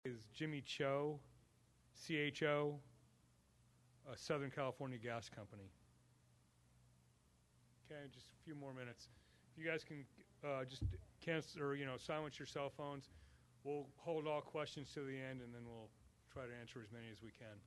Is Jimmy Cho, CHO, Southern California Gas Company. Okay, just a few more minutes. If you guys can just cancel or silence your cell phones, we'll hold all questions to the end, and then we'll try to answer as many as we can.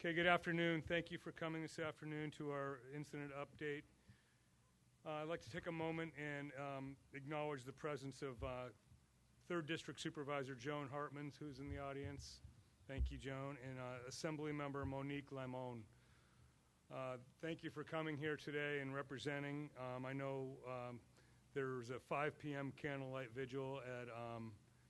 Okay, good afternoon. Thank you for coming this afternoon to our incident update. I'd like to take a moment and acknowledge the presence of 3rd District Supervisor Joan Hartman, who's in the audience. Thank you, Joan. And Assembly Member Monique Lamone. Thank you for coming here today and representing. I know there's a 5 p.m. candlelight vigil at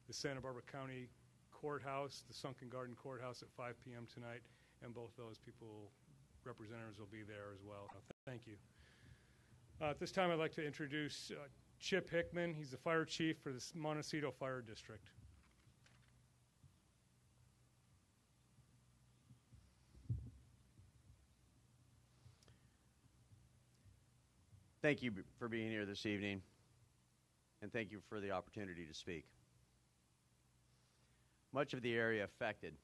the Santa Barbara County Courthouse, the Sunken Garden Courthouse at 5 p.m. tonight. And both those people, representatives, will be there as well. Thank you. At this time, I'd like to introduce Chip Hickman. He's the fire chief for the Montecito Fire District. Thank you for being here this evening, and thank you for the opportunity to speak. Much of the area affected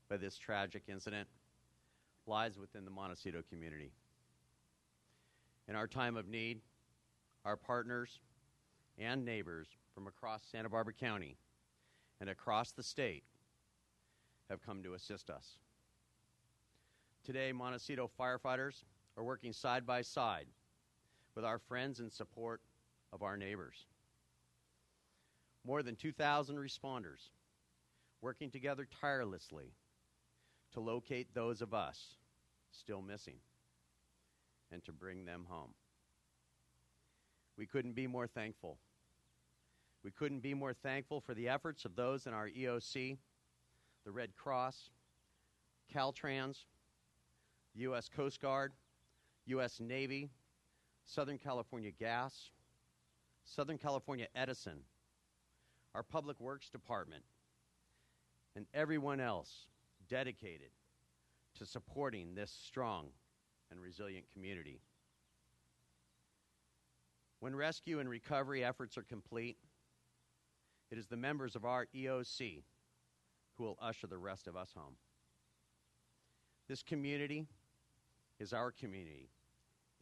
by this tragic incident lies within the Montecito community. In our time of need, our partners and neighbors from across Santa Barbara County and across the state have come to assist us. Today, Montecito firefighters are working side by side with our friends in support of our neighbors. More than 2,000 responders working together tirelessly to locate those of us still missing and to bring them home. We couldn't be more thankful. We couldn't be more thankful for the efforts of those in our EOC, the Red Cross, Caltrans, U.S. Coast Guard, U.S. Navy, Southern California Gas, Southern California Edison, our Public Works Department, and everyone else dedicated to supporting this strong and resilient community. When rescue and recovery efforts are complete, it is the members of our EOC who will usher the rest of us home. This community is our community.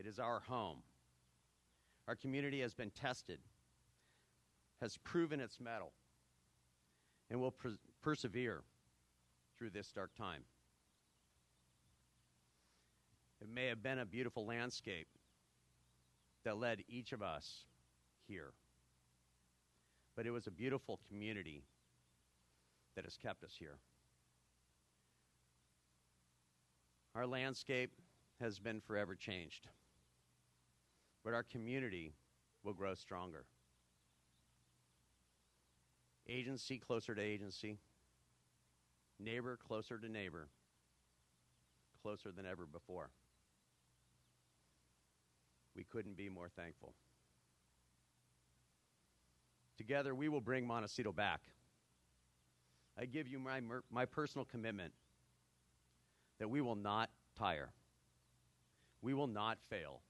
It is our home. Our community has been tested, has proven its mettle, and will persevere through this dark time. It may have been a beautiful landscape that led each of us here, but it was a beautiful community that has kept us here. Our landscape has been forever changed, but our community will grow stronger. Agency closer to agency, neighbor closer to neighbor, closer than ever before. We couldn't be more thankful. Together, we will bring Montecito back. I give you my personal commitment that we will not tire. We will not fail.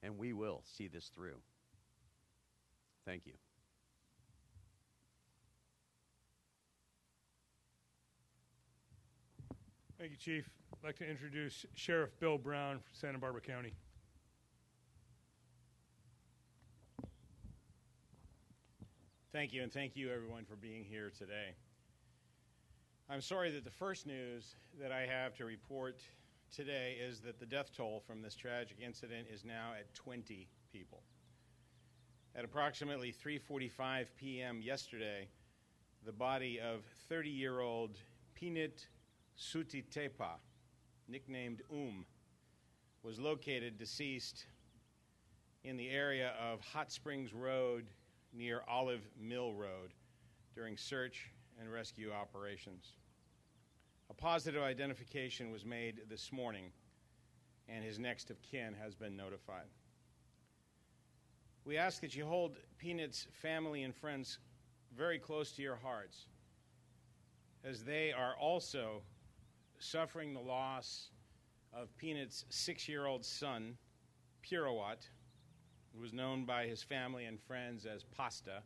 And we will see this through. Thank you. Thank you, Chief. I'd like to introduce Sheriff Bill Brown from Santa Barbara County. Thank you, and thank you, everyone, for being here today. I'm sorry that the first news that I have to report today is that the death toll from this tragic incident is now at 20 people. At approximately 3:45 p.m. yesterday, the body of 30-year-old Pinit Sutitepa, nicknamed was located deceased in the area of Hot Springs Road near Olive Mill Road during search and rescue operations. A positive identification was made this morning, and his next of kin has been notified. We ask that you hold Peanut's family and friends very close to your hearts, as they are also suffering the loss of Peanut's 6-year-old son, Pirawat, who was known by his family and friends as Pasta,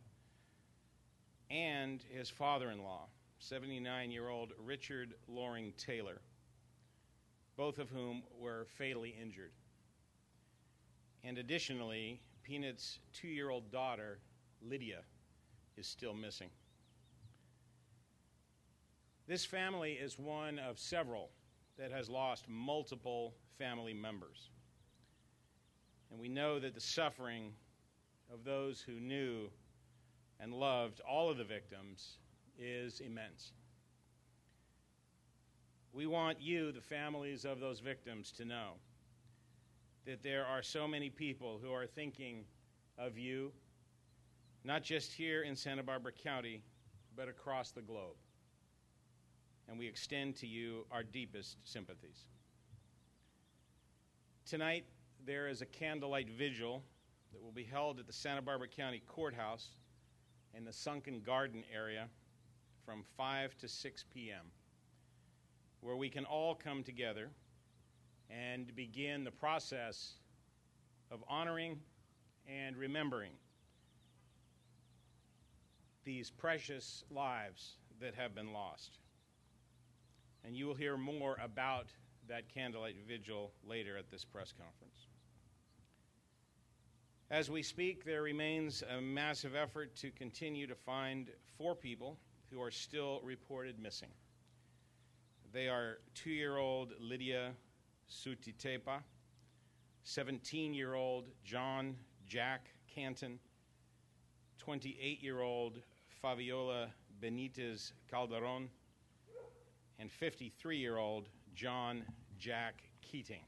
and his father-in-law, 79-year-old Richard Loring Taylor, both of whom were fatally injured. And additionally, Peanut's 2-year-old daughter, Lydia, is still missing. This family is one of several that has lost multiple family members. And we know that the suffering of those who knew and loved all of the victims is immense. We want you, the families of those victims, to know that there are so many people who are thinking of you, not just here in Santa Barbara County, but across the globe. And we extend to you our deepest sympathies. Tonight, there is a candlelight vigil that will be held at the Santa Barbara County Courthouse in the Sunken Garden area from 5 to 6 p.m., where we can all come together and begin the process of honoring and remembering these precious lives that have been lost. And you will hear more about that candlelight vigil later at this press conference. As we speak, there remains a massive effort to continue to find 4 people who are still reported missing. They are 2-year-old Lydia Sutitepa, 17-year-old John Jack Canton, 28-year-old Fabiola Benitez Calderon, and 53-year-old John Jack Keating.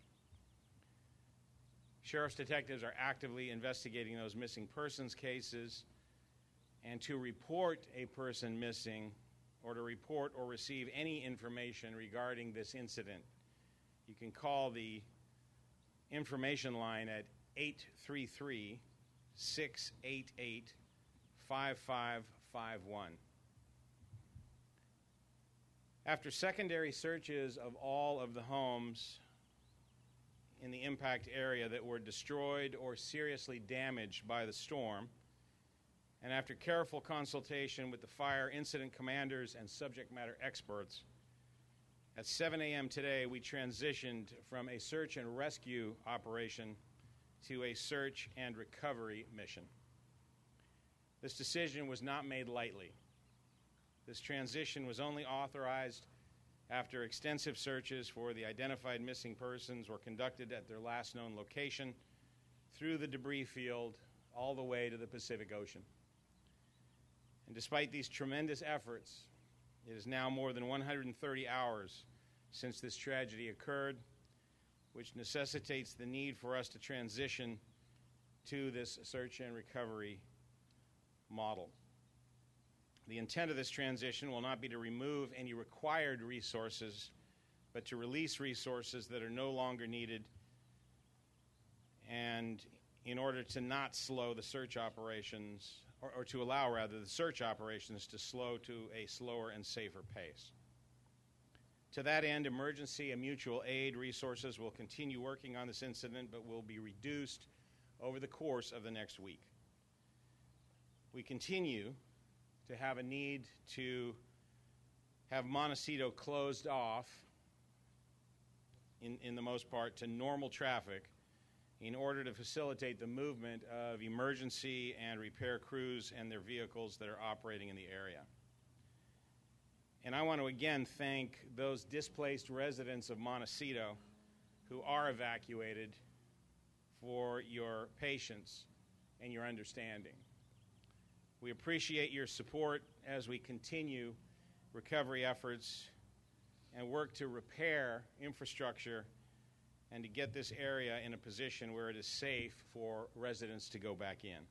Sheriff's detectives are actively investigating those missing persons cases, and to report a person missing or to report or receive any information regarding this incident, you can call the information line at 833-688-5551. After secondary searches of all of the homes in the impact area that were destroyed or seriously damaged by the storm, and after careful consultation with the fire incident commanders and subject matter experts, at 7 a.m. today, we transitioned from a search and rescue operation to a search and recovery mission. This decision was not made lightly. This transition was only authorized after extensive searches for the identified missing persons were conducted at their last known location, through the debris field, all the way to the Pacific Ocean. And despite these tremendous efforts, it is now more than 130 hours since this tragedy occurred, which necessitates the need for us to transition to this search and recovery model. The intent of this transition will not be to remove any required resources, but to release resources that are no longer needed, and in order to not slow the search operations, or to allow, rather, the search operations to slow to a slower and safer pace. To that end, emergency and mutual aid resources will continue working on this incident, but will be reduced over the course of the next week. We continue to have a need to have Montecito closed off, in the most part, to normal traffic in order to facilitate the movement of emergency and repair crews and their vehicles that are operating in the area. And I want to again thank those displaced residents of Montecito who are evacuated for your patience and your understanding. We appreciate your support as we continue recovery efforts and work to repair infrastructure and to get this area in a position where it is safe for residents to go back in.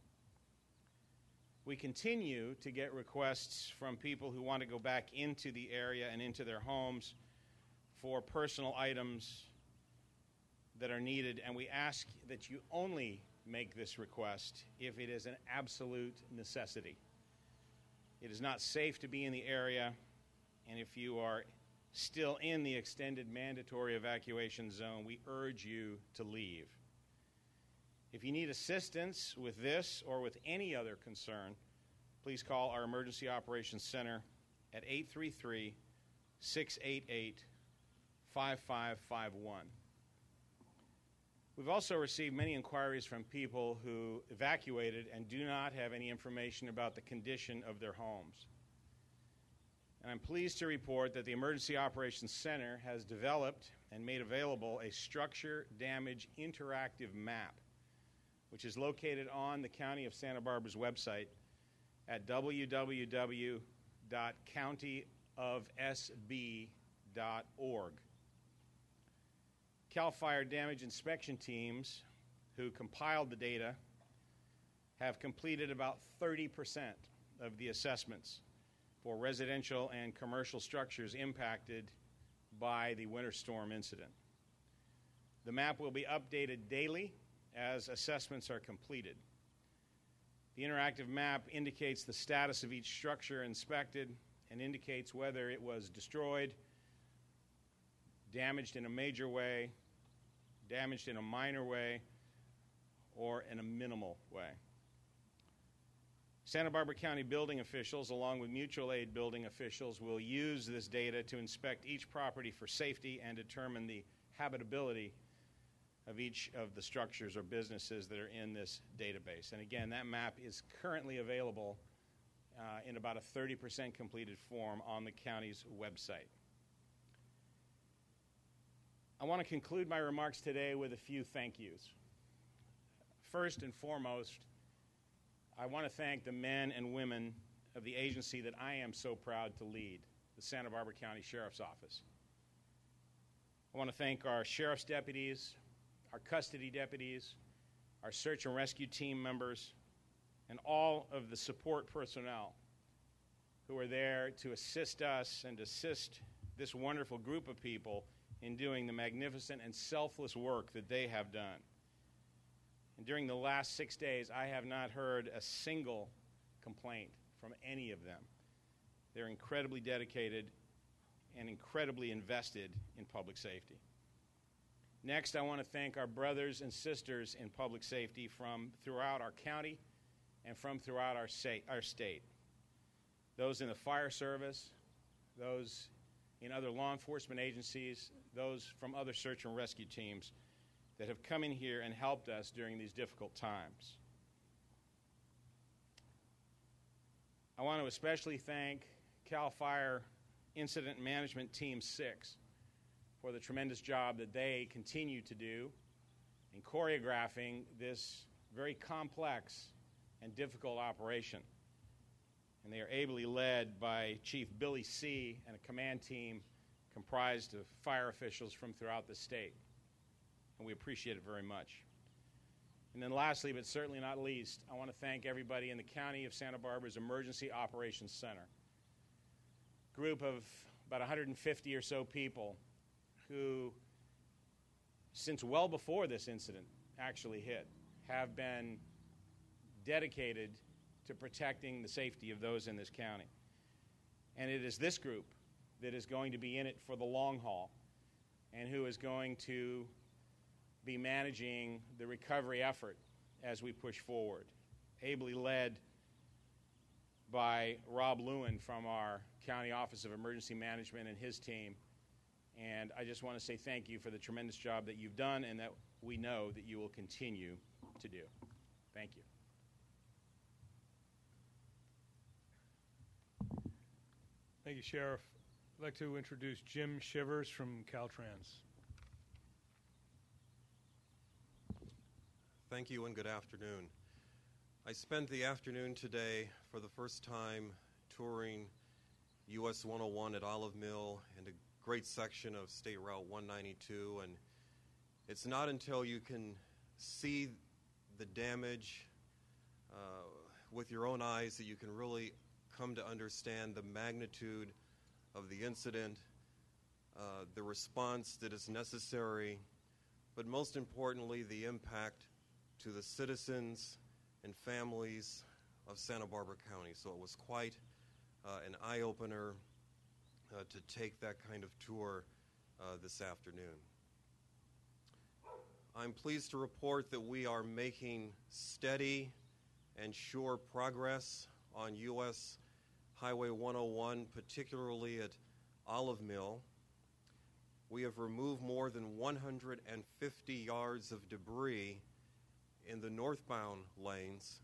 We continue to get requests from people who want to go back into the area and into their homes for personal items that are needed, and we ask that you only make this request if it is an absolute necessity. It is not safe to be in the area, and if you are still in the extended mandatory evacuation zone, we urge you to leave. If you need assistance with this or with any other concern, please call our Emergency Operations Center at 833-688-5551. We've also received many inquiries from people who evacuated and do not have any information about the condition of their homes. And I'm pleased to report that the Emergency Operations Center has developed and made available a structure damage interactive map, which is located on the County of Santa Barbara's website at www.countyofsb.org. CAL FIRE damage inspection teams who compiled the data have completed about 30% of the assessments for residential and commercial structures impacted by the winter storm incident. The map will be updated daily as assessments are completed. The interactive map indicates the status of each structure inspected and indicates whether it was destroyed, damaged in a major way, damaged in a minor way, or in a minimal way. Santa Barbara County building officials, along with mutual aid building officials, will use this data to inspect each property for safety and determine the habitability of each of the structures or businesses that are in this database. And again, that map is currently available in about a 30% completed form on the county's website. I want to conclude my remarks today with a few thank yous. First and foremost, I want to thank the men and women of the agency that I am so proud to lead, the Santa Barbara County Sheriff's Office. I want to thank our sheriff's deputies, our custody deputies, our search and rescue team members, and all of the support personnel who are there to assist us and assist this wonderful group of people in doing the magnificent and selfless work that they have done. And during the last 6 days, I have not heard a single complaint from any of them. They're incredibly dedicated and incredibly invested in public safety. Next, I want to thank our brothers and sisters in public safety from throughout our county and from throughout our state. Those in the fire service, those in other law enforcement agencies, those from other search and rescue teams that have come in here and helped us during these difficult times. I want to especially thank CAL FIRE Incident Management Team 6 for the tremendous job that they continue to do in choreographing this very complex and difficult operation. And they are ably led by Chief Billy C. and a command team comprised of fire officials from throughout the state. And we appreciate it very much. And then lastly, but certainly not least, I want to thank everybody in the County of Santa Barbara's Emergency Operations Center, group of about 150 or so people who, since well before this incident actually hit, have been dedicated to protecting the safety of those in this county. And it is this group that is going to be in it for the long haul and who is going to be managing the recovery effort as we push forward, ably led by Rob Lewin from our County Office of Emergency Management and his team. And I just want to say thank you for the tremendous job that you've done and that we know that you will continue to do. Thank you. Thank you, Sheriff. I'd like to introduce Jim Shivers from Caltrans. Thank you and good afternoon. I spent the afternoon today for the first time touring US 101 at Olive Mill and a great section of State Route 192, and it's not until you can see the damage with your own eyes that you can really come to understand the magnitude of the incident, the response that is necessary, but most importantly, the impact to the citizens and families of Santa Barbara County. So it was quite an eye-opener to take that kind of tour this afternoon. I'm pleased to report that we are making steady and sure progress on U.S. Highway 101, particularly at Olive Mill. We have removed more than 150 yards of debris in the northbound lanes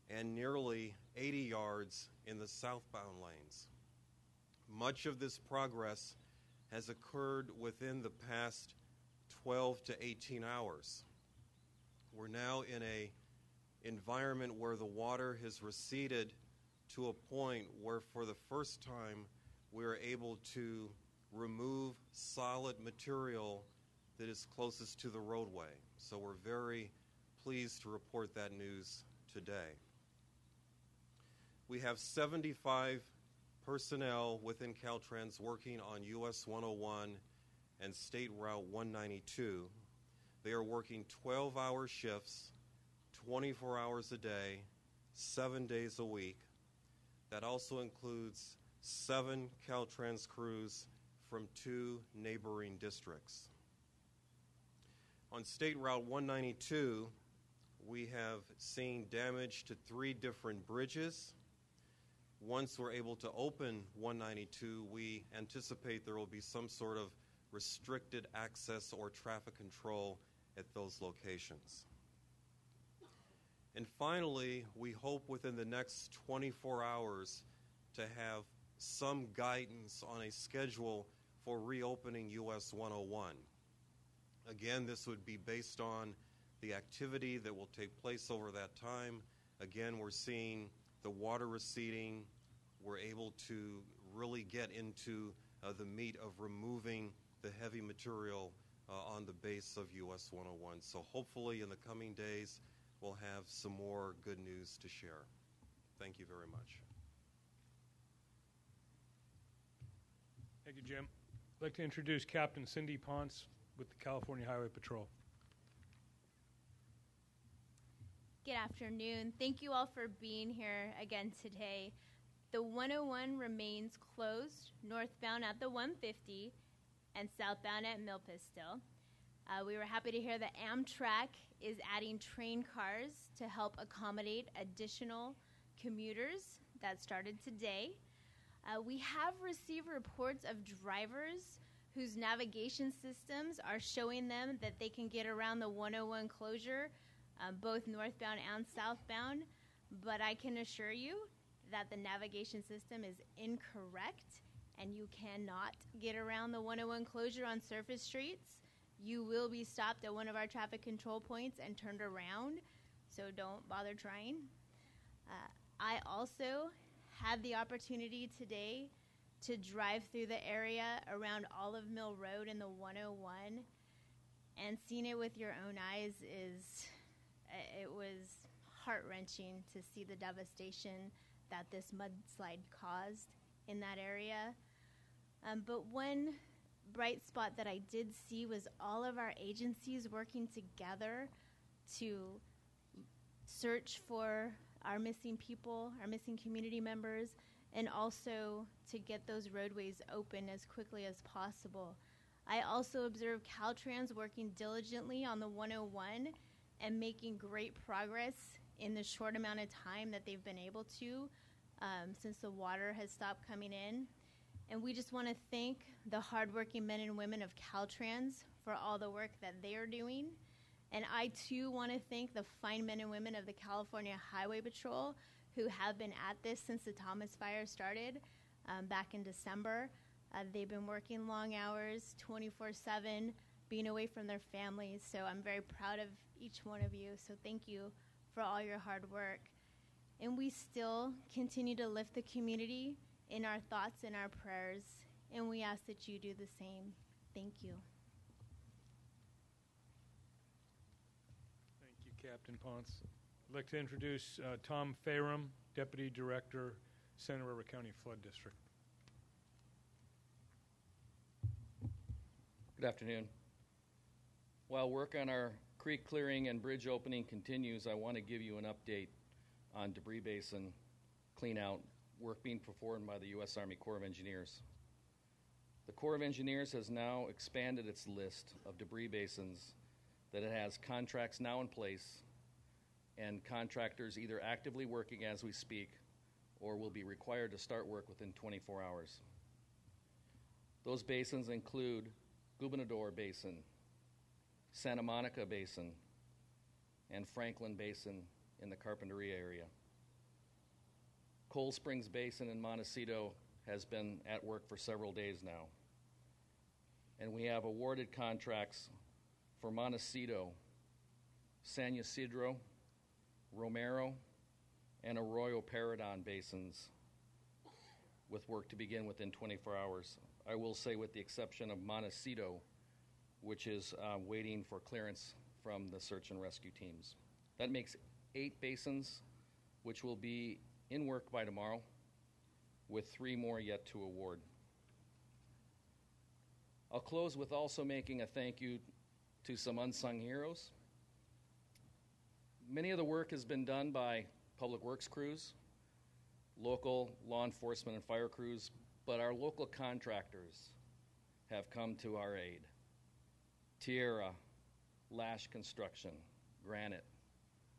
and nearly 80 yards in the southbound lanes. Much of this progress has occurred within the past 12 to 18 hours. We're now in an environment where the water has receded to a point where for the first time we're able to remove solid material that is closest to the roadway. So we're very pleased to report that news today. We have 75 personnel within Caltrans working on US 101 and State Route 192. They are working 12-hour shifts, 24 hours a day, 7 days a week. That also includes 7 Caltrans crews from 2 neighboring districts. On State Route 192, we have seen damage to 3 different bridges. Once we're able to open 192, we anticipate there will be some sort of restricted access or traffic control at those locations. And finally, we hope within the next 24 hours to have some guidance on a schedule for reopening US 101. Again, this would be based on the activity that will take place over that time. Again, we're seeing the water receding. We're able to really get into the meat of removing the heavy material on the base of US 101. So hopefully in the coming days, we'll have some more good news to share. Thank you very much. Thank you, Jim. I'd like to introduce Captain Cindy Ponce with the California Highway Patrol. Good afternoon. Thank you all for being here again today. The 101 remains closed northbound at the 150 and southbound at Milpas still. We were happy to hear that Amtrak is adding train cars to help accommodate additional commuters. That started today. We have received reports of drivers whose navigation systems are showing them that they can get around the 101 closure, both northbound and southbound, but I can assure you that the navigation system is incorrect and you cannot get around the 101 closure on surface streets. You will be stopped at one of our traffic control points and turned around, so don't bother trying. I also had the opportunity today to drive through the area around Olive Mill Road in the 101, and seeing it with your own eyes it was heart-wrenching to see the devastation that this mudslide caused in that area. But one bright spot that I did see was all of our agencies working together to search for our missing people, our missing community members, and also to get those roadways open as quickly as possible. I also observed Caltrans working diligently on the 101 and making great progress in the short amount of time that they've been able to since the water has stopped coming in. And we just want to thank the hardworking men and women of Caltrans for all the work that they are doing. And I, too, want to thank the fine men and women of the California Highway Patrol who have been at this since the Thomas Fire started back in December. They've been working long hours, 24/7, being away from their families. So I'm very proud of each one of you. So thank you for all your hard work. And we still continue to lift the community in our thoughts and our prayers. And we ask that you do the same. Thank you. Thank you, Captain Ponce. I'd like to introduce Tom Farum, Deputy Director, Santa Barbara County Flood District. Good afternoon. While work on our creek clearing and bridge opening continues, I want to give you an update on debris basin clean-out work being performed by the U.S. Army Corps of Engineers. The Corps of Engineers has now expanded its list of debris basins that it has contracts now in place and contractors either actively working as we speak or will be required to start work within 24 hours. Those basins include Gubernador Basin, Santa Monica Basin, and Franklin Basin in the Carpinteria area. Cold Springs Basin in Montecito has been at work for several days now. And we have awarded contracts for Montecito, San Ysidro, Romero, and Arroyo Paredon basins with work to begin within 24 hours. I will say with the exception of Montecito, which is waiting for clearance from the search and rescue teams. That makes 8 basins, which will be in work by tomorrow, with 3 more yet to award. I'll close with also making a thank you to some unsung heroes. Many of the work has been done by public works crews, local law enforcement and fire crews, but our local contractors have come to our aid. Tierra, Lash Construction, Granite,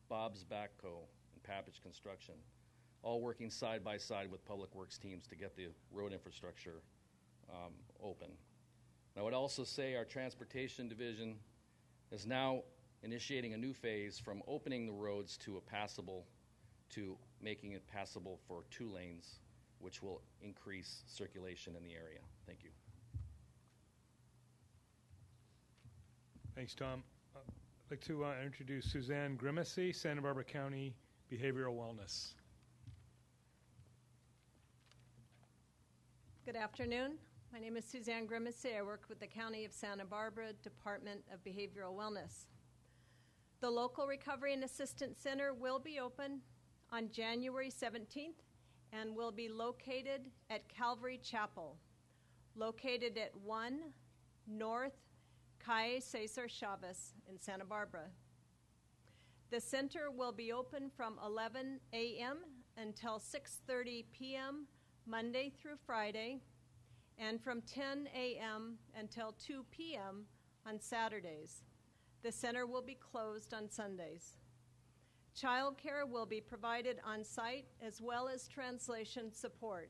Bob's Backhoe, and Pappage Construction, all working side by side with public works teams to get the road infrastructure open. And I would also say our transportation division is now initiating a new phase from opening the roads to to making it passable for 2 lanes, which will increase circulation in the area. Thank you. Thanks, Tom. I'd like to introduce Suzanne Grimacy, Santa Barbara County Behavioral Wellness. Good afternoon. My name is Suzanne Grimacy. I work with the County of Santa Barbara Department of Behavioral Wellness. The local Recovery and Assistance Center will be open on January 17th and will be located at Calvary Chapel, located at 1 North Calle Cesar Chavez in Santa Barbara. The center will be open from 11 a.m. until 6:30 p.m. Monday through Friday, and from 10 a.m. until 2 p.m. on Saturdays. The center will be closed on Sundays. Child care will be provided on site as well as translation support.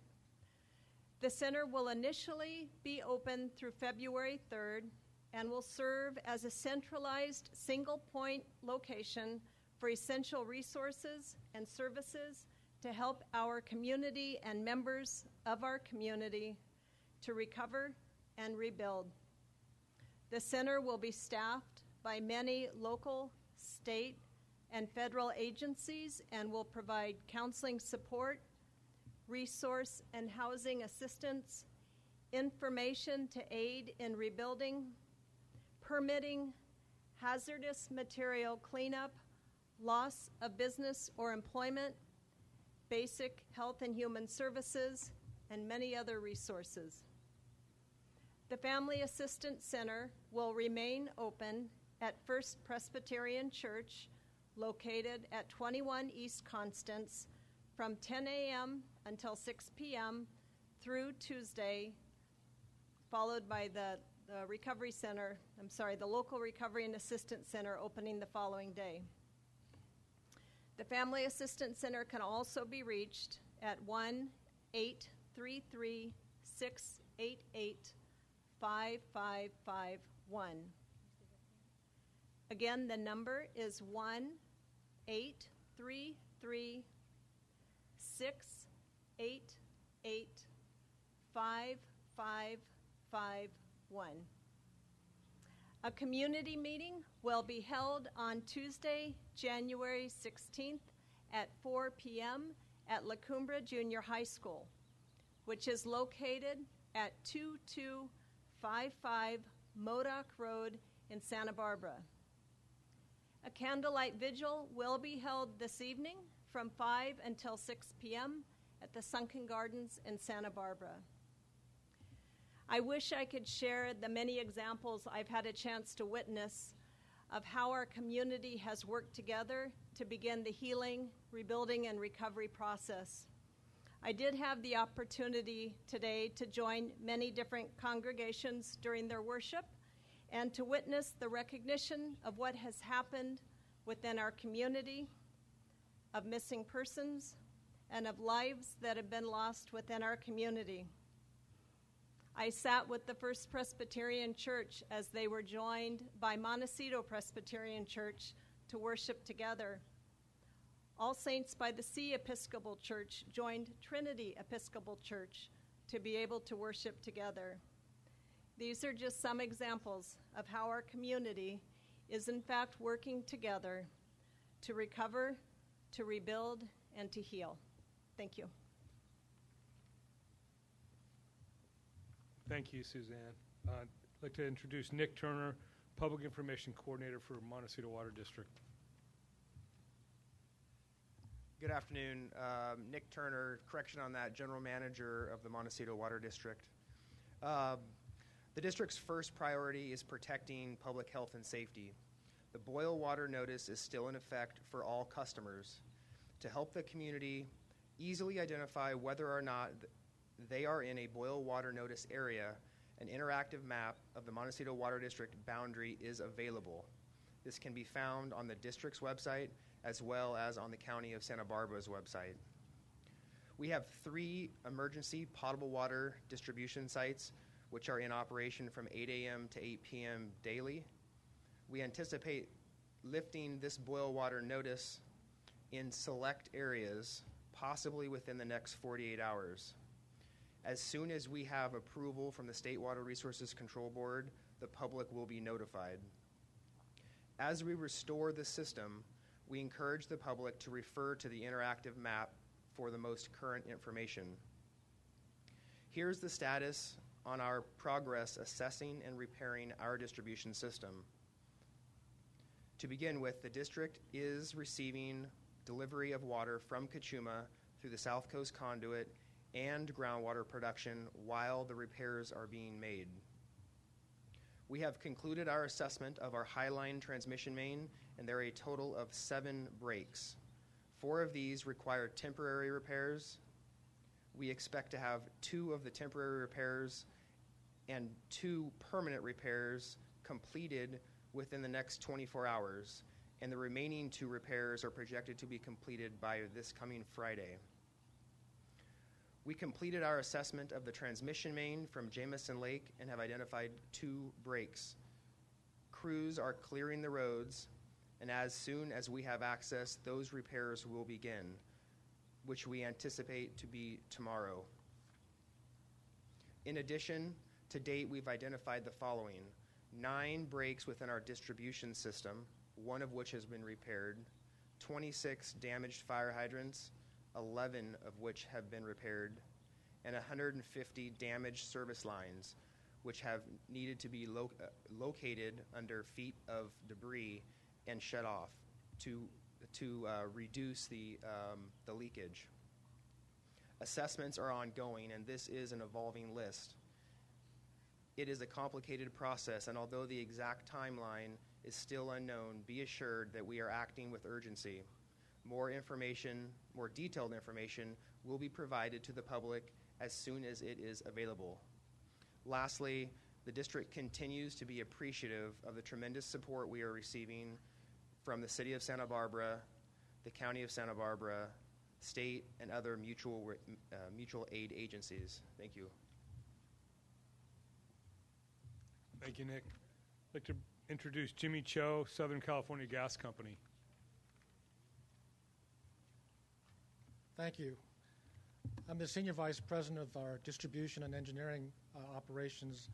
The center will initially be open through February 3rd and will serve as a centralized single-point location for essential resources and services to help our community and members of our community to recover and rebuild. The center will be staffed by many local, state, and federal agencies and will provide counseling support, resource and housing assistance, information to aid in rebuilding, permitting, hazardous material cleanup, loss of business or employment, basic health and human services, and many other resources. The Family Assistance Center will remain open at First Presbyterian Church, located at 21 East Constance, from 10 a.m. until 6 p.m. through Tuesday, followed by the local Recovery and Assistance Center opening the following day. The Family Assistance Center can also be reached at 1-833-688-5551. Again, the number is 1-833-688-5551. A community meeting will be held on Tuesday, January 16th at 4 p.m. at La Cumbre Junior High School, which is located at 2255 Modoc Road in Santa Barbara. A candlelight vigil will be held this evening from 5 until 6 p.m. at the Sunken Gardens in Santa Barbara. I wish I could share the many examples I've had a chance to witness of how our community has worked together to begin the healing, rebuilding, and recovery process. I did have the opportunity today to join many different congregations during their worship and to witness the recognition of what has happened within our community, of missing persons, and of lives that have been lost within our community. I sat with the First Presbyterian Church as they were joined by Montecito Presbyterian Church to worship together. All Saints by the Sea Episcopal Church joined Trinity Episcopal Church to be able to worship together. These are just some examples of how our community is in fact working together to recover, to rebuild, and to heal. Thank you. Thank you, Suzanne. I'd like to introduce Nick Turner, Public Information Coordinator for Montecito Water District. Good afternoon. Nick Turner, correction on that, General Manager of the Montecito Water District. The district's first priority is protecting public health and safety. The boil water notice is still in effect for all customers. To help the community easily identify whether or not they are in a boil water notice area, an interactive map of the Montecito Water District boundary is available. This can be found on the district's website as well as on the County of Santa Barbara's website. We have 3 emergency potable water distribution sites which are in operation from 8 a.m. to 8 p.m. daily. We anticipate lifting this boil water notice in select areas, possibly within the next 48 hours. As soon as we have approval from the State Water Resources Control Board, the public will be notified. As we restore the system, we encourage the public to refer to the interactive map for the most current information. Here's the status on our progress assessing and repairing our distribution system. To begin with, the district is receiving delivery of water from Kachuma through the South Coast Conduit and groundwater production while the repairs are being made. We have concluded our assessment of our Highline transmission main, and there are a total of 7 breaks. 4 of these require temporary repairs. We expect to have 2 of the temporary repairs and 2 permanent repairs completed within the next 24 hours, and the remaining 2 repairs are projected to be completed by this coming Friday. We completed our assessment of the transmission main from Jameson Lake and have identified 2 breaks. Crews are clearing the roads, and as soon as we have access, those repairs will begin, which we anticipate to be tomorrow. In addition, to date, we've identified the following: 9 breaks within our distribution system, 1 of which has been repaired, 26 damaged fire hydrants, 11 of which have been repaired, and 150 damaged service lines, which have needed to be located under feet of debris and shut off to reduce the leakage. Assessments are ongoing, and this is an evolving list. It is a complicated process, and although the exact timeline is still unknown, be assured that we are acting with urgency. More detailed information will be provided to the public as soon as it is available. Lastly, the district continues to be appreciative of the tremendous support we are receiving from the City of Santa Barbara, the County of Santa Barbara, state, and other mutual aid agencies. Thank you. Thank you, Nick. I'd like to introduce Jimmy Cho, Southern California Gas Company. Thank you. I'm the Senior Vice President of our Distribution and Engineering Operations,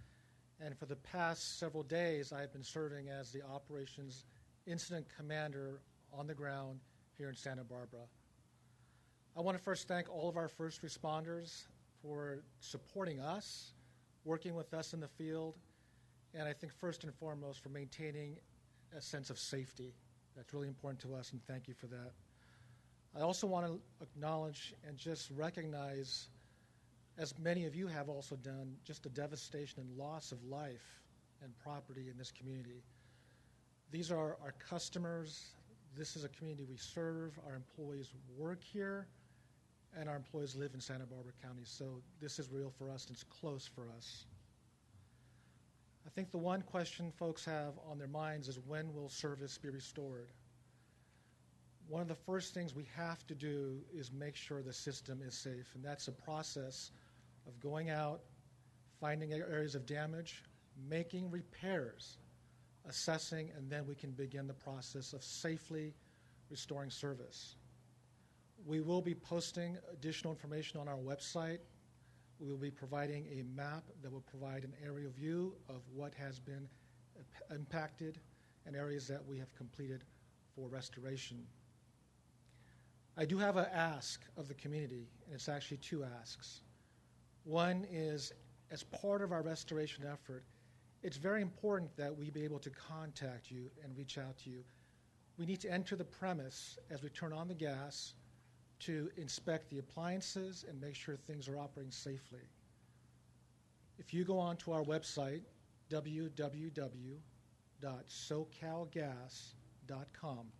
and for the past several days, I have been serving as the Operations Incident Commander on the ground here in Santa Barbara. I want to first thank all of our first responders for supporting us, working with us in the field, and I think first and foremost for maintaining a sense of safety. That's really important to us, and thank you for that. I also want to acknowledge and just recognize, as many of you have also done, just the devastation and loss of life and property in this community. These are our customers. This is a community we serve. Our employees work here, and our employees live in Santa Barbara County. So this is real for us, and it's close for us. I think the one question folks have on their minds is, when will service be restored? One of the first things we have to do is make sure the system is safe, and that's a process of going out, finding areas of damage, making repairs, assessing, and then we can begin the process of safely restoring service. We will be posting additional information on our website. We will be providing a map that will provide an area view of what has been impacted and areas that we have completed for restoration. I do have an ask of the community, and it's actually 2 asks. One is, as part of our restoration effort, it's very important that we be able to contact you and reach out to you. We need to enter the premise as we turn on the gas to inspect the appliances and make sure things are operating safely. If you go onto our website, www.socalgas.com,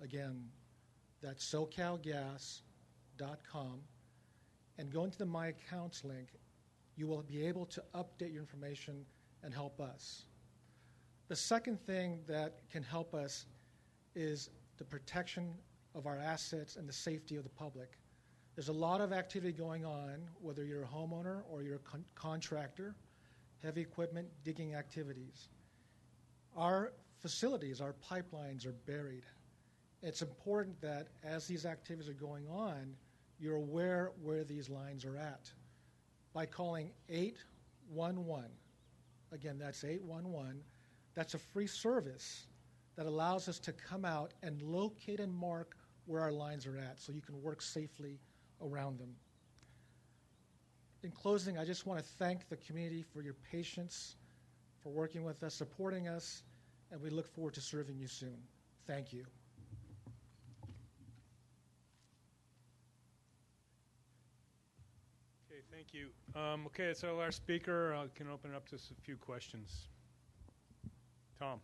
again, that's socalgas.com, and go into the My Accounts link, you will be able to update your information and help us. The second thing that can help us is the protection of our assets and the safety of the public. There's a lot of activity going on, whether you're a homeowner or you're a contractor, heavy equipment, digging activities. Our facilities, our pipelines are buried. It's important that as these activities are going on, you're aware where these lines are at. By calling 811, again, that's 811, that's a free service that allows us to come out and locate and mark where our lines are at so you can work safely around them. in closing, I just want to thank the community for your patience, for working with us, supporting us, and we look forward to serving you soon. Thank you. Okay, thank you. Okay, it's our last speaker. I can open it up to a few questions. Tom.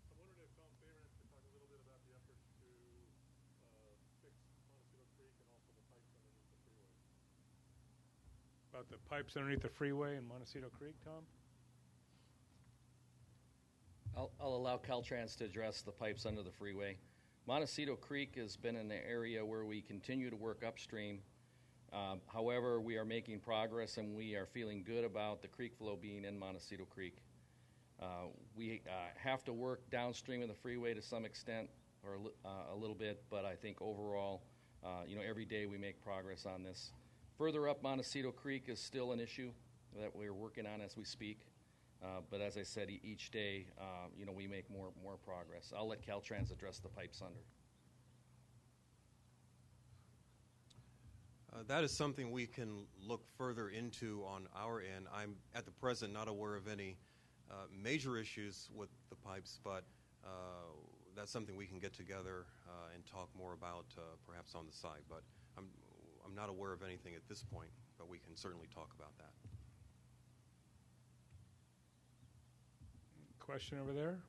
I wondered if Tom Favorite could talk a little bit about the efforts to fix Montecito Creek and also the pipes underneath the freeway. About the pipes underneath the freeway in Montecito Creek, Tom? I'll allow Caltrans to address the pipes under the freeway. Montecito Creek has been an area where we continue to work upstream. However, we are making progress and we are feeling good about the creek flow being in Montecito Creek. We have to work downstream of the freeway to some extent, or a little bit, but I think overall, every day we make progress on this. Further up Montecito Creek is still an issue that we're working on as we speak. But as I said, each day, we make more progress. I'll let Caltrans address the pipes under. That is something we can look further into on our end. I'm at the present not aware of any major issues with the pipes, but that's something we can get together and talk more about perhaps on the side. But I'm not aware of anything at this point, but we can certainly talk about that. Question over there?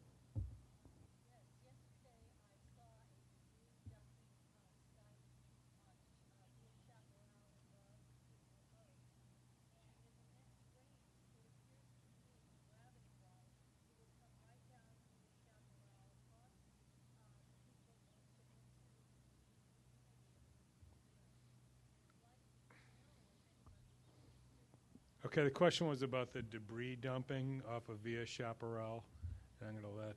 Okay, the question was about the debris dumping off of Via Chaparral. And I'm going to let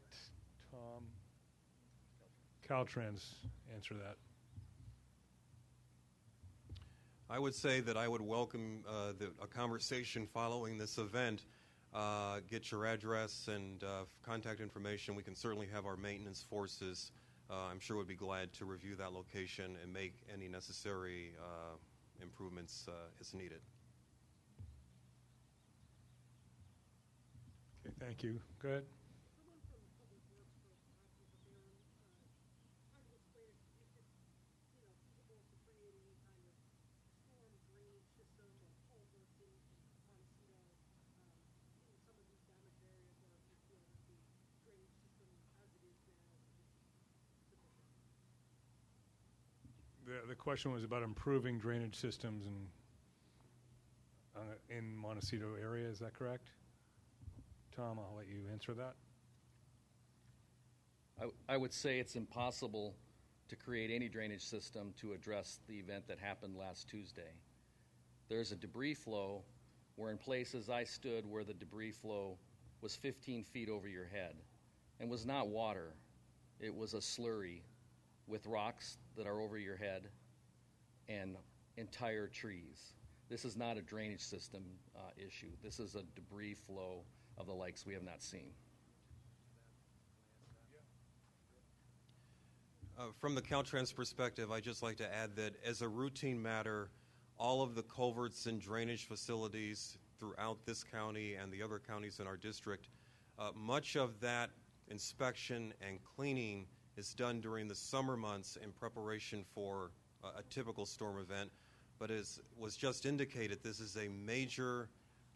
Caltrans answer that. I would say that I would welcome a conversation following this event. Get your address and contact information. We can certainly have our maintenance forces, I'm sure, would be glad to review that location and make any necessary improvements as needed. Okay, thank you. Go ahead. The question was about improving drainage systems in Montecito area. Is that correct? Tom, I'll let you answer that. I would say it's impossible to create any drainage system to address the event that happened last Tuesday. There's a debris flow where in places I stood where the debris flow was 15 feet over your head and was not water. It was a slurry with rocks that are over your head and entire trees. This is not a drainage system issue. This is a debris flow of the likes we have not seen. From the Caltrans perspective, I'd just like to add that as a routine matter, all of the culverts and drainage facilities throughout this county and the other counties in our district, much of that inspection and cleaning is done during the summer months in preparation for a typical storm event. But as was just indicated, this is a major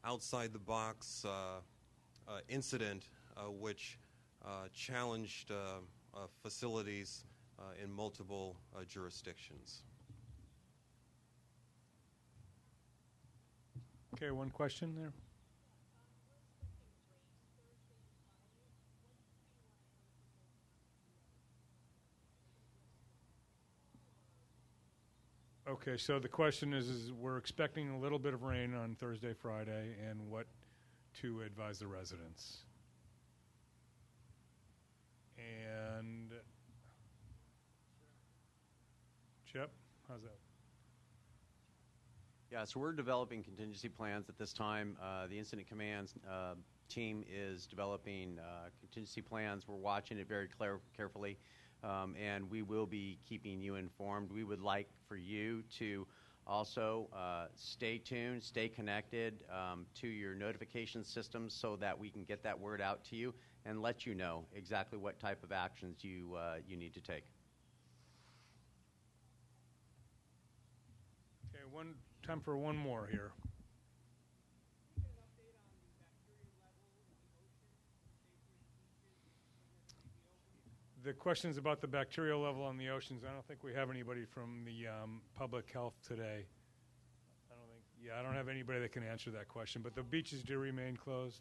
outside-the-box incident which challenged facilities in multiple jurisdictions. Okay, one question there. Okay, so the question is we're expecting a little bit of rain on Thursday, Friday, and what to advise the residents. And Chip, how's that? Yeah, so we're developing contingency plans at this time. The incident commands team is developing contingency plans. We're watching it very carefully, and we will be keeping you informed. We would like for you to Also, stay tuned, stay connected to your notification systems so that we can get that word out to you and let you know exactly what type of actions you need to take. Okay, time for one more here. The questions about the bacterial level on the oceans, I don't think we have anybody from the public health today. I don't have anybody that can answer that question, but the beaches do remain closed.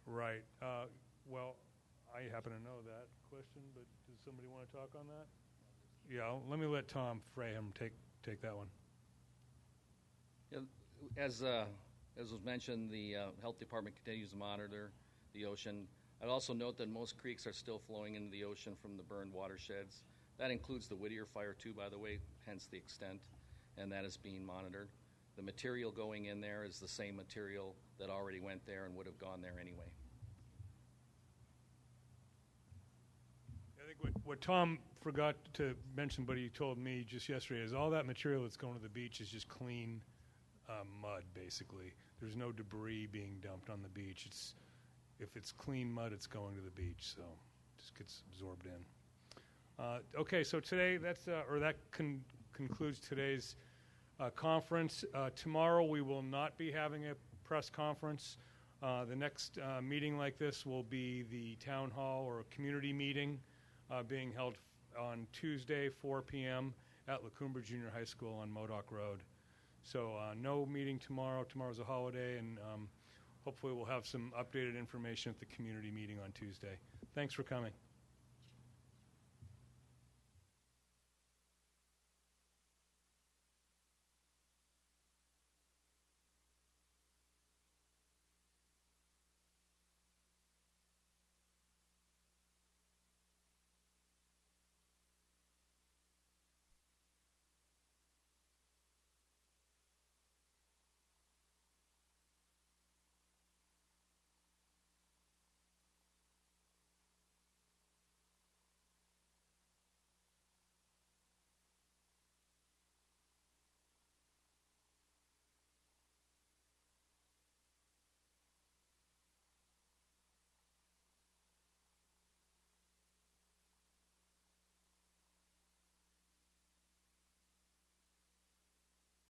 Right. Well, I happen to know that question, but does somebody want to talk on that? Yeah, let me let Tom Fraham take that one. Yeah, as was mentioned, the health department continues to monitor the ocean. I'd also note that most creeks are still flowing into the ocean from the burned watersheds. That includes the Whittier fire too, by the way, hence the extent, and that is being monitored. The material going in there is the same material that already went there and would have gone there anyway. I think what Tom forgot to mention, but he told me just yesterday, is all that material that's going to the beach is just clean mud, basically. There's no debris being dumped on the beach. If it's clean mud, it's going to the beach, so it just gets absorbed in. Okay, so today that concludes today's conference. Tomorrow we will not be having a press conference. The next meeting like this will be the town hall or community meeting being held on Tuesday, 4 p.m. at Lacumba Junior High School on Modoc Road. So no meeting tomorrow. Tomorrow's a holiday, and hopefully we'll have some updated information at the community meeting on Tuesday. Thanks for coming.